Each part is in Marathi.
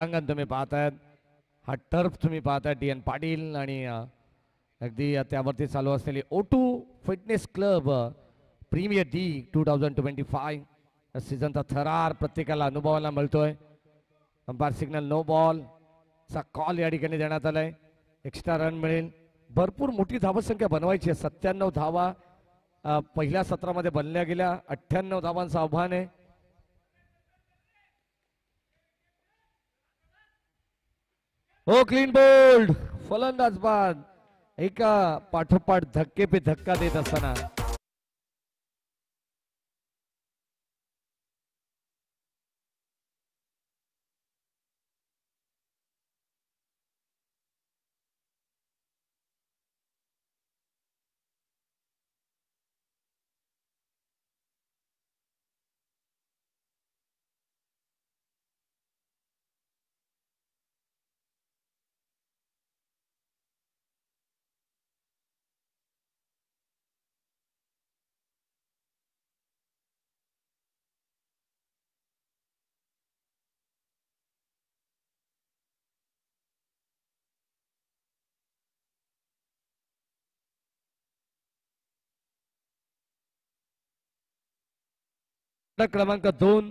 अंगण तुम्ही पाहतायत, हा टर्फ तुम्ही पाहताय डी एन पाटील आणि अगदी त्यावरती चालू असलेली O2 Fitness Club Premier D 2025 सीझनचा थरार प्रत्येकाला अनुभवायला मिळतोय. अंपायर सिग्नल नो बॉल चा कॉल या ठिकाणी देण्यात आलाय. एक्स्ट्रा रन मिळेल. भरपूर मोठी धावसंख्या बनवायची आहे. 97 धावा पहिल्या सत्रामध्ये बनल्या गेल्या. 98 धावांचं आव्हान आहे. हो क्लीन बोल्ड फलंदाज बाद एका पाठोपाठ धक्के पे धक्का देत असताना क्रमांक 2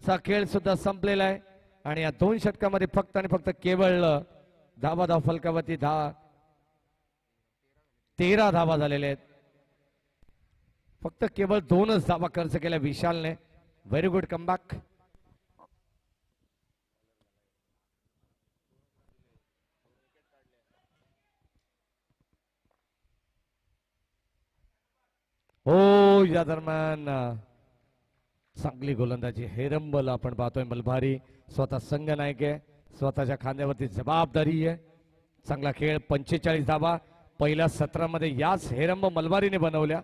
चा खेळ सुद्धा संपलेला आहे आणि या 2 षटकामध्ये फक्त आणि फक्त केवळ धाव फलकावरती 13 धावा झालेल्या आहेत. फक्त केवळ 2च धावा खर्च केल्या विशालने. Very good comeback. हो या दरम्यान चांगली गोलंदाजी हेरंबल आपण पाहतोय. मलभारी स्वतः संघ नायक आहे. स्वतःच्या खांद्यावरती जबाबदारी आहे. चांगला खेळ. 45 धावा पहिल्या सत्रामध्ये याच हेरंब मलबारीने बनवल्या.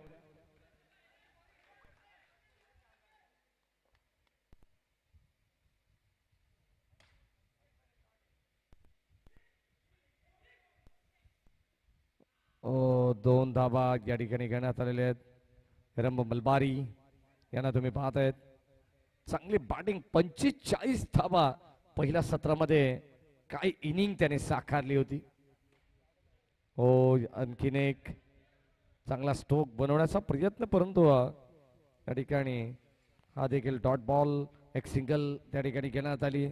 ओ 2 धावा या ठिकाणी घेण्यात आलेले आहेत. हेरंब मलबारी यांना तुम्ही पाहतायत. चांगली बॅटिंग. 45 धावा पहिल्या सत्रामध्ये काय इनिंग त्याने साकारली होती. हो आणखीन एक चांगला स्ट्रोक बनवण्याचा प्रयत्न परंतु त्या ठिकाणी हा देखील डॉट बॉल एक सिंगल त्या ठिकाणी घेण्यात आली.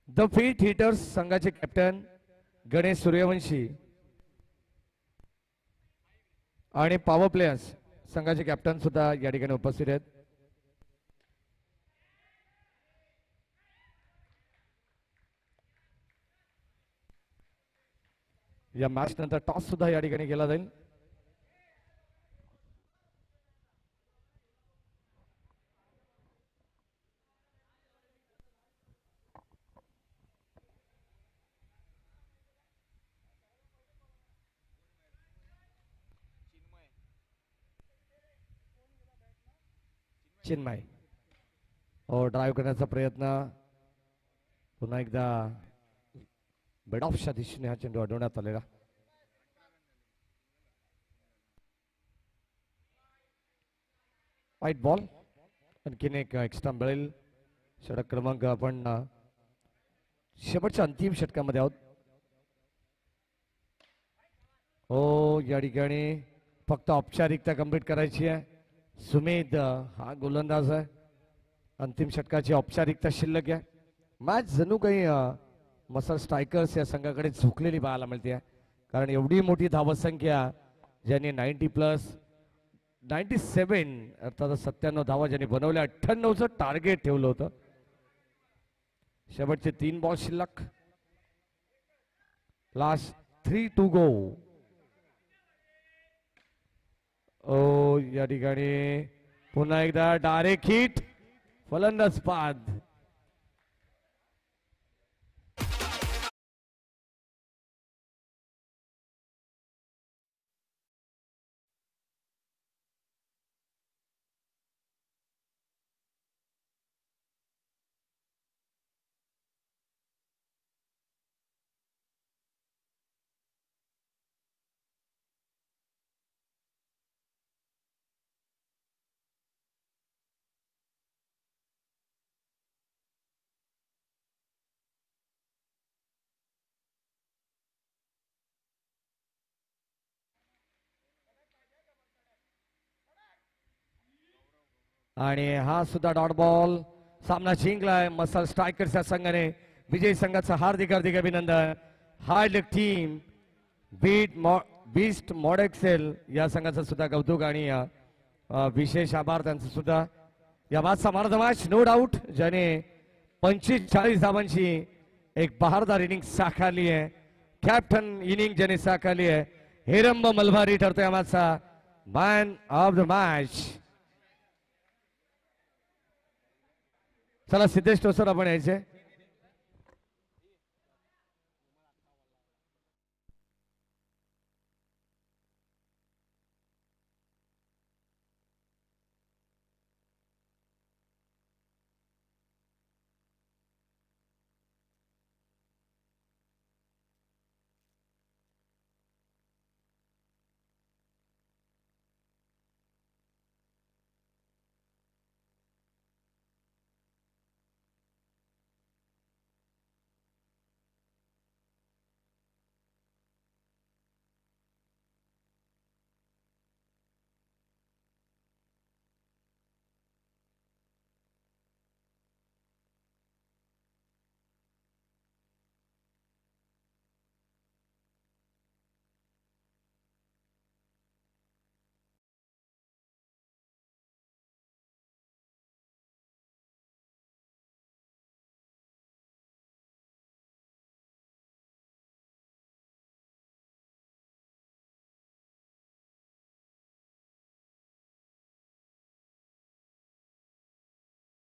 द फीट हिटर्स संघाचे कॅप्टन गणेश सूर्यवंशी आणि पॉवर प्लेयर्स संघाचे कॅप्टन सुद्धा या ठिकाणी उपस्थित आहेत. या मॅच नंतर टॉस सुद्धा या ठिकाणी केला जाईल. चिन्मय हो ड्राईव्ह करण्याचा प्रयत्न. पुन्हा एकदा बेड ऑफच्या दिशेने हा चेंडू अडवण्यात आलेला. White ball. आणखीन एक एक्स्ट्रा मिळेल. षटक क्रमांक आपण शेवटच्या अंतिम षटकामध्ये आहोत. हो या ठिकाणी फक्त औपचारिकता कंप्लीट करायची आहे. सुमेध हा गोलंदाज आहे. अंतिम षटकाची औपचारिकता शिल्लक आहे. मॅच जणू काही मसल स्ट्रायकर्स या संघाकडे झुकलेली पाहायला मिळते. कारण एवढी मोठी धावसंख्या ज्यांनी 97 अर्थात 97 धावा ज्यांनी बनवल्या. 98चं टार्गेट ठेवलं होतं. शेवटचे 3 बॉल शिल्लक. Last 3 to go. ओ या ठिकाणी पुन्हा एकदा डायरेक्ट हिट. फलंदाज बाद. आणि हा सुद्धा डॉट बॉल. सामना जिंकलाय मसल स्ट्रायकर्सच्या संघाने. विजयी संघाचं हार्दिक हार्दिक अभिनंदन. हार्ड टीम बीस्ट मॉडेक्सेल या संघाचं सुद्धा कौतुक आणि विशेष आभार त्यांचं सुद्धा. या बादचा man of the match no doubt, ज्याने 45 धावांची एक बहारदार इनिंग साकारली आहे. कॅप्टन इनिंग ज्याने साकारली आहे. हेरंब मलबारी ठरतोय या मॅचचा मॅन ऑफ द मॅच. चला सिद्धेश टोसर आपण यायचे.